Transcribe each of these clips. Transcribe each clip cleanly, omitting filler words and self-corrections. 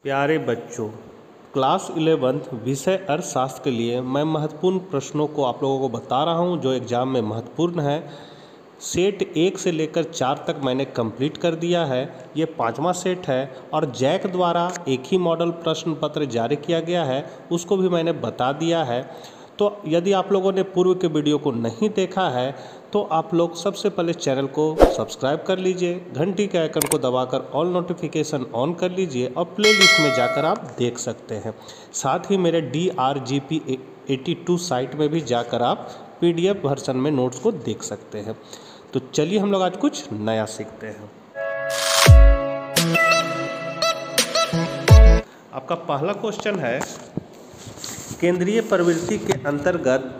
प्यारे बच्चों, class 11th विषय अर्थशास्त्र के लिए मैं महत्वपूर्ण प्रश्नों को आप लोगों को बता रहा हूं जो एग्ज़ाम में महत्वपूर्ण है। सेट 1 से लेकर 4 तक मैंने कंप्लीट कर दिया है। ये 5वां सेट है और जैक द्वारा एक ही मॉडल प्रश्न पत्र जारी किया गया है, उसको भी मैंने बता दिया है। तो यदि आप लोगों ने पूर्व के वीडियो को नहीं देखा है तो आप लोग सबसे पहले चैनल को सब्सक्राइब कर लीजिए, घंटी के आइकन को दबाकर ऑल नोटिफिकेशन ऑन कर लीजिए और प्लेलिस्ट में जाकर आप देख सकते हैं। साथ ही मेरे DRGP 82 साइट में भी जाकर आप PDF वर्जन में नोट्स को देख सकते हैं। तो चलिए हम लोग आज कुछ नया सीखते हैं। आपका पहला क्वेश्चन है, केंद्रीय प्रवृत्ति के अंतर्गत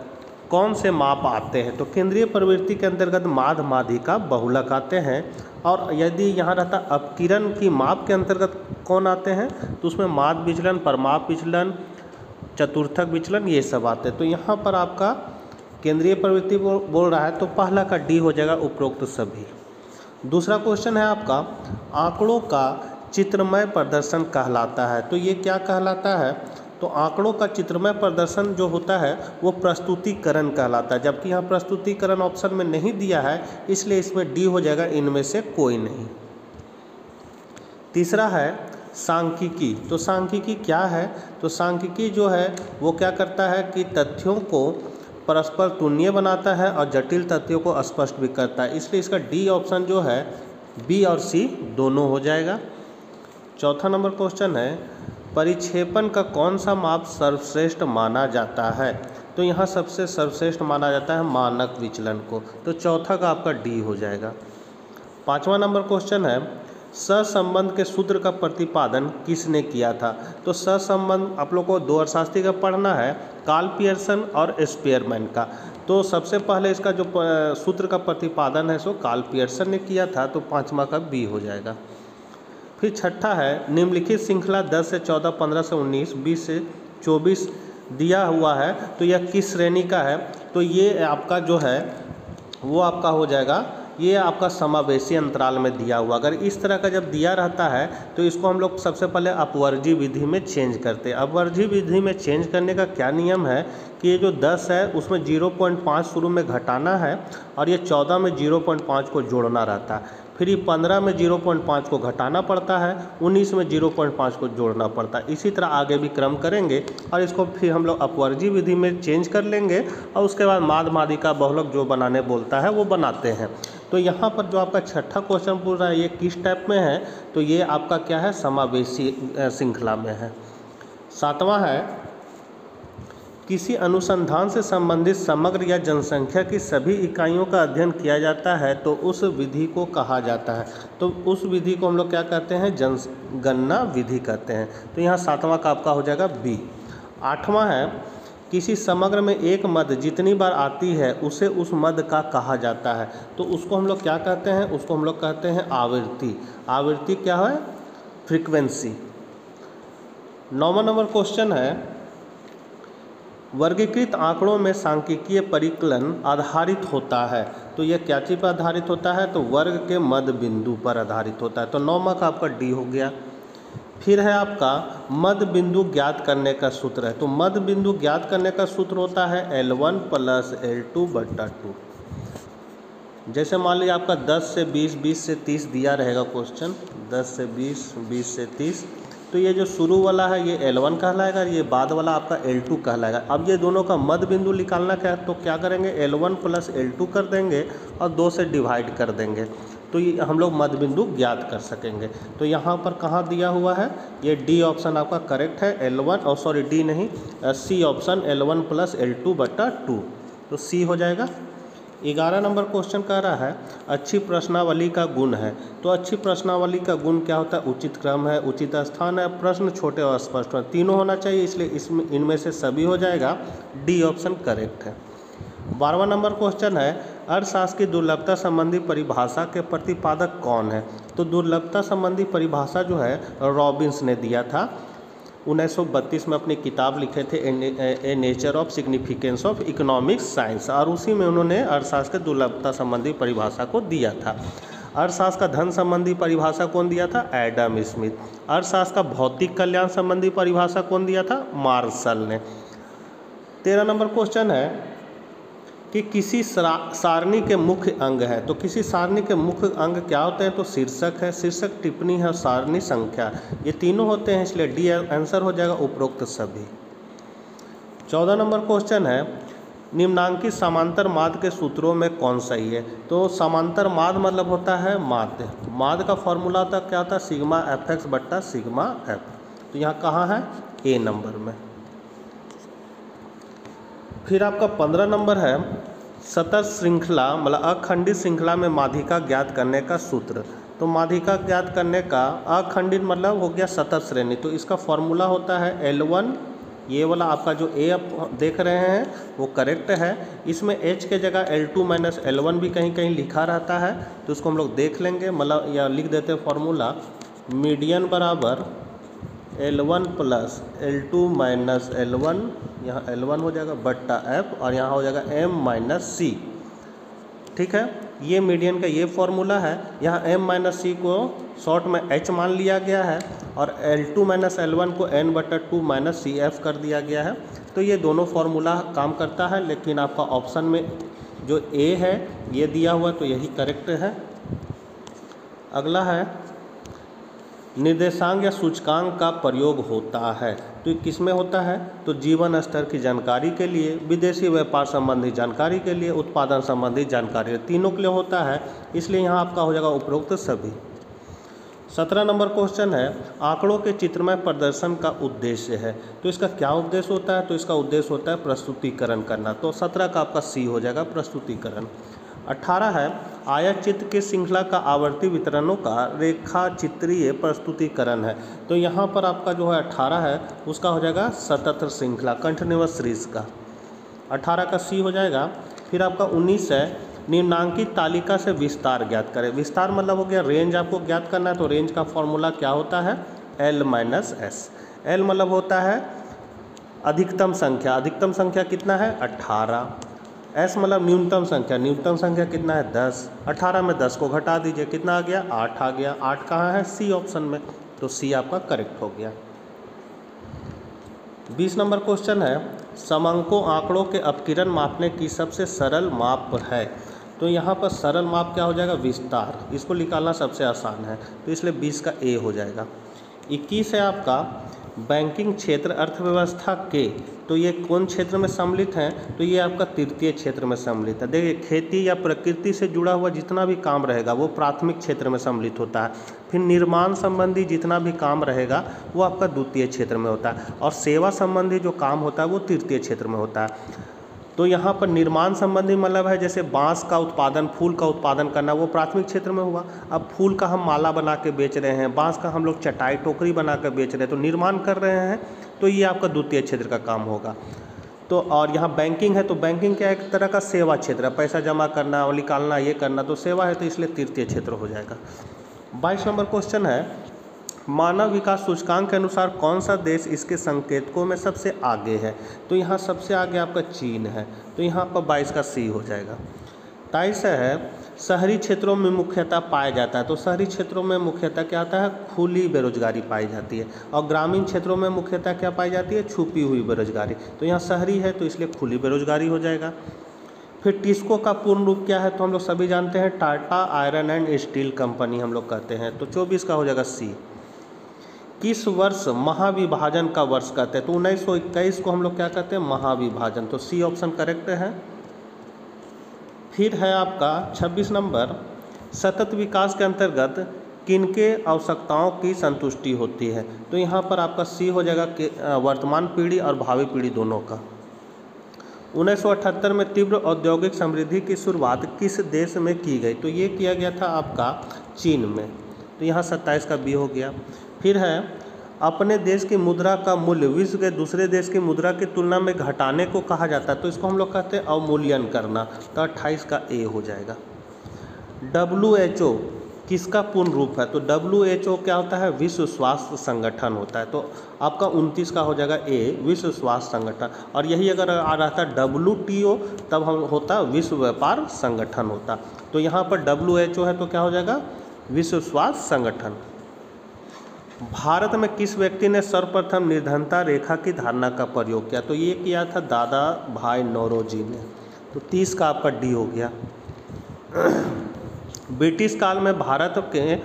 कौन से माप आते हैं? तो केंद्रीय प्रवृत्ति के अंतर्गत माध्य, माध्यिका, बहुलक आते हैं। और यदि यहाँ रहता अपकिरण की माप के अंतर्गत कौन आते हैं तो उसमें माध्य विचलन, परमाप विचलन, चतुर्थक विचलन, ये सब आते हैं। तो यहाँ पर आपका केंद्रीय प्रवृत्ति बोल रहा है तो पहला का डी हो जाएगा, उपरोक्त सभी। दूसरा क्वेश्चन है आपका, आंकड़ों का चित्रमय प्रदर्शन कहलाता है। तो ये क्या कहलाता है? तो आंकड़ों का चित्रमय प्रदर्शन जो होता है वो प्रस्तुतिकरण कहलाता है, जबकि यहाँ प्रस्तुतिकरण ऑप्शन में नहीं दिया है, इसलिए इसमें डी हो जाएगा, इनमें से कोई नहीं। तीसरा है सांख्यिकी। तो सांख्यिकी क्या है? तो सांख्यिकी जो है वो क्या करता है कि तथ्यों को परस्पर तुलनीय बनाता है और जटिल तथ्यों को स्पष्ट भी करता है, इसलिए इसका डी ऑप्शन जो है बी और सी दोनों हो जाएगा। चौथा नंबर क्वेश्चन है, परिक्षेपण का कौन सा माप सर्वश्रेष्ठ माना जाता है? तो यहाँ सबसे सर्वश्रेष्ठ माना जाता है मानक विचलन को, तो चौथा का आपका डी हो जाएगा। पांचवा नंबर क्वेश्चन है, सहसंबंध के सूत्र का प्रतिपादन किसने किया था? तो सहसंबंध आप लोग को दो अर्थशास्त्री का पढ़ना है, कार्ल पियर्सन और स्पीयरमैन का। तो सबसे पहले इसका जो सूत्र का प्रतिपादन है सो कार्ल पियर्सन ने किया था, तो पाँचवा का बी हो जाएगा। फिर छठा है, निम्नलिखित श्रृंखला 10 से 14, 15 से 19, 20 से 24 दिया हुआ है, तो यह किस श्रेणी का है? तो ये आपका जो है वो आपका हो जाएगा, ये आपका समावेशी अंतराल में दिया हुआ। अगर इस तरह का जब दिया रहता है तो इसको हम लोग सबसे पहले अपवर्जी विधि में चेंज करते हैं। अपवर्जी विधि में चेंज करने का क्या नियम है कि ये जो 10 है उसमें 0.5 शुरू में घटाना है और ये 14 में 0.5 को जोड़ना रहता है, फिर ये 15 में 0.5 को घटाना पड़ता है, 19 में 0.5 को जोड़ना पड़ता है। इसी तरह आगे भी क्रम करेंगे और इसको फिर हम लोग अपवर्जी विधि में चेंज कर लेंगे और उसके बाद माध्य, माध्यिका, बहुलक जो बनाने बोलता है वो बनाते हैं। तो यहाँ पर जो आपका छठा क्वेश्चन पूछ रहा है ये किस टाइप में है? तो ये आपका क्या है, समावेशी श्रृंखला में है। सातवां है, किसी अनुसंधान से संबंधित समग्र या जनसंख्या की सभी इकाइयों का अध्ययन किया जाता है तो उस विधि को कहा जाता है। तो उस विधि को हम लोग क्या कहते हैं, जनगणना विधि कहते हैं। तो यहाँ सातवां का आपका हो जाएगा बी। आठवां है, किसी समग्र में एक मद जितनी बार आती है उसे उस मद का कहा जाता है। तो उसको हम लोग क्या कहते हैं? उसको हम लोग कहते हैं आवृत्ति। आवृत्ति क्या है? फ्रीक्वेंसी। 9वां नंबर क्वेश्चन है, वर्गीकृत आंकड़ों में सांख्यिकीय परिकलन आधारित होता है। तो यह क्या चीज़ पर आधारित होता है? तो वर्ग के मध्य बिंदु पर आधारित होता है। तो 9वां का आपका डी हो गया। फिर है आपका मध्य बिंदु ज्ञात करने का सूत्र है। तो मध्य बिंदु ज्ञात करने का सूत्र होता है L1 + L2/2। जैसे मान लीजिए आपका 10 से 20, 20 से 30 दिया रहेगा क्वेश्चन, 10 से 20, 20 से 30, तो ये जो शुरू वाला है ये L1 कहलाएगा, ये बाद वाला आपका L2 कहलाएगा। अब ये दोनों का मध्य बिंदु निकालना क्या है, तो क्या करेंगे, L1 + L2 कर देंगे और 2 से डिवाइड कर देंगे, तो ये हम लोग मध्य बिंदु ज्ञात कर सकेंगे। तो यहाँ पर कहाँ दिया हुआ है, ये डी ऑप्शन आपका करेक्ट है, L1 और सॉरी डी नहीं, सी ऑप्शन L1 + L2/2, तो सी हो जाएगा। 11 नंबर क्वेश्चन कह रहा है, अच्छी प्रश्नावली का गुण है। तो अच्छी प्रश्नावली का गुण क्या होता है? उचित क्रम है, उचित स्थान है, प्रश्न छोटे और स्पष्ट है, तीनों होना चाहिए, इसलिए इसमें इनमें से सभी हो जाएगा, डी ऑप्शन करेक्ट है। 12वां नंबर क्वेश्चन है, अर्थशास्त्र की दुर्लभता संबंधी परिभाषा के प्रतिपादक कौन है? तो दुर्लभता संबंधी परिभाषा जो है रॉबिन्स ने दिया था, 1932 में अपनी किताब लिखे थे ए nature of significance of economic science, और उसी में उन्होंने अर्थशास्त्र के दुर्लभता संबंधी परिभाषा को दिया था। अर्थशास्त्र का धन संबंधी परिभाषा कौन दिया था? Adam Smith. अर्थशास्त्र का भौतिक कल्याण संबंधी परिभाषा कौन दिया था? मार्शल ने। 13 नंबर क्वेश्चन है कि किसी सारणी के मुख्य अंग है। तो किसी सारणी के मुख्य अंग क्या होते हैं? तो शीर्षक है, शीर्षक टिप्पणी है और सारणी संख्या, ये तीनों होते हैं, इसलिए डी आंसर हो जाएगा उपरोक्त सभी। 14 नंबर क्वेश्चन है निम्नांकित समांतर माध्य के सूत्रों में कौन सही है? तो समांतर माध्य मतलब होता है माध्य। माध्य का फॉर्मूला होता क्या होता है? सिग्मा एफ एक्स बट्टा सिग्मा एफ। तो यहाँ कहाँ है? ए नंबर में। फिर आपका 15 नंबर है सतत श्रृंखला मतलब अखंडित श्रृंखला में माध्यिका ज्ञात करने का सूत्र। तो माध्यिका ज्ञात करने का अखंडित मतलब हो गया सतत श्रेणी। तो इसका फॉर्मूला होता है L1, ये वाला आपका जो ए आप देख रहे हैं वो करेक्ट है। इसमें H के जगह L2 माइनस L1 भी कहीं कहीं लिखा रहता है, तो उसको हम लोग देख लेंगे, मतलब या लिख देते हैं फॉर्मूला मीडियन बराबर L1 plus L2 minus L1, यहाँ L1 हो जाएगा बट्टा F और यहाँ हो जाएगा M माइनस C। ठीक है, ये मीडियन का ये फॉर्मूला है। यहाँ M माइनस C को शॉर्ट में H मान लिया गया है और L2 माइनस L1 को N बटा 2 माइनस सी एफ कर दिया गया है। तो ये दोनों फार्मूला काम करता है, लेकिन आपका ऑप्शन में जो ए है ये दिया हुआ तो यही करेक्ट है। अगला है निर्देशांक या सूचकांक का प्रयोग होता है। तो ये किस में होता है? तो जीवन स्तर की जानकारी के लिए, विदेशी व्यापार संबंधी जानकारी के लिए, उत्पादन संबंधी जानकारी, तीनों के लिए होता है, इसलिए यहाँ आपका हो जाएगा उपरोक्त सभी। 17 नंबर क्वेश्चन है आंकड़ों के चित्रमय प्रदर्शन का उद्देश्य है। तो इसका क्या उद्देश्य होता है? तो इसका उद्देश्य होता है प्रस्तुतिकरण करना। तो 17 का आपका सी हो जाएगा प्रस्तुतिकरण। 18 है आयत चित्र की श्रृंखला का आवर्ती वितरणों का रेखा चित्रीय प्रस्तुतिकरण है। तो यहाँ पर आपका जो है 18 है उसका हो जाएगा सतत श्रृंखला कंटिन्यूअस सीरीज का, 18 का सी हो जाएगा। फिर आपका 19 है निम्नांकित तालिका से विस्तार ज्ञात करें। विस्तार मतलब हो गया रेंज आपको ज्ञात करना है। तो रेंज का फॉर्मूला क्या होता है? L minus S. एल मतलब होता है अधिकतम संख्या, अधिकतम संख्या कितना है? 18। एस मतलब न्यूनतम संख्या, न्यूनतम संख्या कितना है? 10। 18 में 10 को घटा दीजिए, कितना आ गया? 8 आ गया। 8 कहाँ है? सी ऑप्शन में, तो सी आपका करेक्ट हो गया। 20 नंबर क्वेश्चन है समांकों आंकड़ों के अपकिरण मापने की सबसे सरल माप है। तो यहाँ पर सरल माप क्या हो जाएगा? विस्तार। इसको निकालना सबसे आसान है, तो इसलिए 20 का ए हो जाएगा। 21 है आपका बैंकिंग क्षेत्र अर्थव्यवस्था के। तो ये कौन क्षेत्र में सम्मिलित हैं? तो ये आपका तृतीय क्षेत्र में सम्मिलित है। देखिए खेती या प्रकृति से जुड़ा हुआ जितना भी काम रहेगा वो प्राथमिक क्षेत्र में सम्मिलित होता है। फिर निर्माण संबंधी जितना भी काम रहेगा वो आपका द्वितीय क्षेत्र में होता है, और सेवा संबंधी जो काम होता है वो तृतीय क्षेत्र में होता है। तो यहाँ पर निर्माण संबंधी मतलब है जैसे बांस का उत्पादन, फूल का उत्पादन करना, वो प्राथमिक क्षेत्र में हुआ। अब फूल का हम माला बना के बेच रहे हैं, बांस का हम लोग चटाई टोकरी बना कर बेच रहे हैं, तो निर्माण कर रहे हैं, तो ये आपका द्वितीय क्षेत्र का काम होगा। तो और यहाँ बैंकिंग है, तो बैंकिंग क्या एक तरह का सेवा क्षेत्र है, पैसा जमा करना और निकालना ये करना, तो सेवा है, तो इसलिए तृतीय क्षेत्र हो जाएगा। 22 नंबर क्वेश्चन है मानव विकास सूचकांक के अनुसार कौन सा देश इसके संकेतकों में सबसे आगे है? तो यहाँ सबसे आगे आपका चीन है, तो यहाँ पर 22 का सी हो जाएगा। 23 है शहरी क्षेत्रों में मुख्यतः पाया जाता है। तो शहरी क्षेत्रों में मुख्यतः क्या आता है? खुली बेरोजगारी पाई जाती है, और ग्रामीण क्षेत्रों में मुख्यतः क्या पाई जाती है? छुपी हुई बेरोजगारी। तो यहाँ शहरी है तो इसलिए खुली बेरोजगारी हो जाएगा। फिर टिस्को का पूर्ण रूप क्या है? तो हम लोग सभी जानते हैं Tata iron and steel company हम लोग कहते हैं, तो 24 का हो जाएगा सी। किस वर्ष महाविभाजन का वर्ष कहते हैं? तो 1921 को हम लोग क्या कहते हैं? महाविभाजन, तो सी ऑप्शन करेक्ट है। फिर है आपका 26 नंबर सतत विकास के अंतर्गत किनके आवश्यकताओं की संतुष्टि होती है? तो यहाँ पर आपका सी हो जाएगा कि वर्तमान पीढ़ी और भावी पीढ़ी दोनों का। 1978 में तीव्र औद्योगिक समृद्धि की शुरुआत किस देश में की गई? तो ये किया गया था आपका चीन में, तो यहाँ 27 का बी हो गया। फिर है अपने देश की मुद्रा का मूल्य विश्व के दूसरे देश की मुद्रा की तुलना में घटाने को कहा जाता है, तो इसको हम लोग कहते हैं अवमूल्यन करना, तो 28 का ए हो जाएगा। WHO किसका पूर्ण रूप है? तो WHO क्या होता है? विश्व स्वास्थ्य संगठन होता है। तो आपका 29 का हो जाएगा ए, विश्व स्वास्थ्य संगठन। और यही अगर आ रहता WTO तब हम होता विश्व व्यापार संगठन होता। तो यहाँ पर WHO है तो क्या हो जाएगा? विश्व स्वास्थ्य संगठन। भारत में किस व्यक्ति ने सर्वप्रथम निर्धनता रेखा की धारणा का प्रयोग किया? तो ये किया था दादा भाई नौरोजी ने। तो 30 का आपका डी हो गया। ब्रिटिश काल में भारत के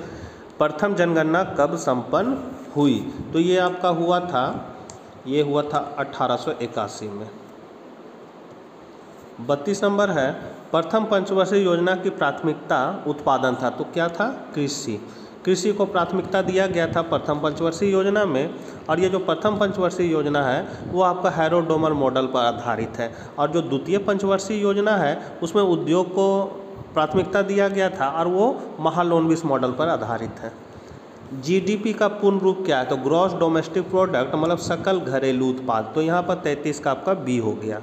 प्रथम जनगणना कब संपन्न हुई? तो ये आपका हुआ था 1881 में। 32 नंबर है, प्रथम पंचवर्षीय योजना की प्राथमिकता उत्पादन था। तो क्या था? कृषि को प्राथमिकता दिया गया था प्रथम पंचवर्षीय योजना में। और ये जो प्रथम पंचवर्षीय योजना है वो आपका हैरोडोमर मॉडल पर आधारित है। और जो द्वितीय पंचवर्षीय योजना है उसमें उद्योग को प्राथमिकता दिया गया था और वो महालोनविस मॉडल पर आधारित है। GDP का पूर्ण रूप क्या है? तो ग्रॉस डोमेस्टिक प्रोडक्ट, मतलब सकल घरेलू उत्पाद। तो यहाँ पर 33 का आपका बी हो गया।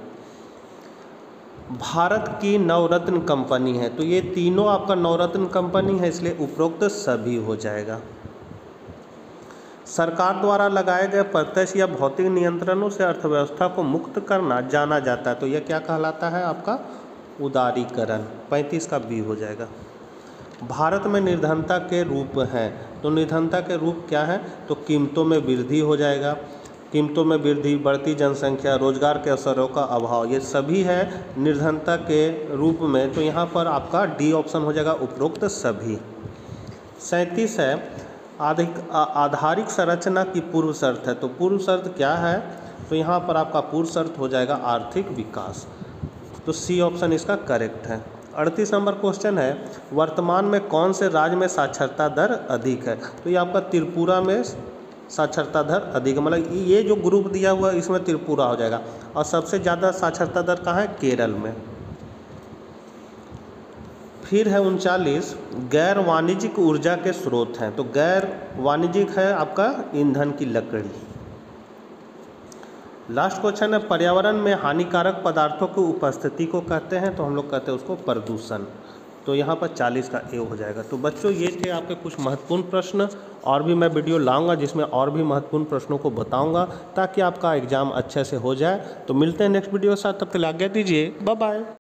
भारत की नवरत्न कंपनी है। तो ये तीनों आपका नवरत्न कंपनी है, इसलिए उपरोक्त सभी हो जाएगा। सरकार द्वारा लगाए गए प्रत्यक्ष या भौतिक नियंत्रणों से अर्थव्यवस्था को मुक्त करना जाना जाता है। तो यह क्या कहलाता है? आपका उदारीकरण। 35 का बी हो जाएगा। भारत में निर्धनता के रूप हैं। तो निर्धनता के रूप क्या है? तो कीमतों में वृद्धि हो जाएगा। कीमतों में वृद्धि, बढ़ती जनसंख्या, रोजगार के अवसरों का अभाव, ये सभी है निर्धनता के रूप में। तो यहाँ पर आपका डी ऑप्शन हो जाएगा, उपरोक्त सभी। 37 है, आधारिक संरचना की पूर्व शर्त है। तो पूर्व शर्त क्या है? तो यहाँ पर आपका पूर्व शर्त हो जाएगा आर्थिक विकास। तो सी ऑप्शन इसका करेक्ट है। 38 नंबर क्वेश्चन है, वर्तमान में कौन से राज्य में साक्षरता दर अधिक है? तो ये आपका त्रिपुरा में साक्षरता दर अधिक, मतलब ये जो ग्रुप दिया हुआ है इसमें त्रिपुरा हो जाएगा। और सबसे ज़्यादा साक्षरता दर कहाँ है? केरल में। फिर है 39, गैर वाणिज्यिक ऊर्जा के स्रोत हैं। तो गैर वाणिज्यिक है आपका ईंधन की लकड़ी। लास्ट क्वेश्चन है, पर्यावरण में हानिकारक पदार्थों की उपस्थिति को कहते हैं। तो हम लोग कहते हैं उसको प्रदूषण। तो यहाँ पर 40 का ए हो जाएगा। तो बच्चों ये थे आपके कुछ महत्वपूर्ण प्रश्न। और भी मैं वीडियो लाऊंगा जिसमें और भी महत्वपूर्ण प्रश्नों को बताऊंगा ताकि आपका एग्जाम अच्छे से हो जाए। तो मिलते हैं नेक्स्ट वीडियो के साथ, तब तक आज्ञा दीजिए, बाय बाय।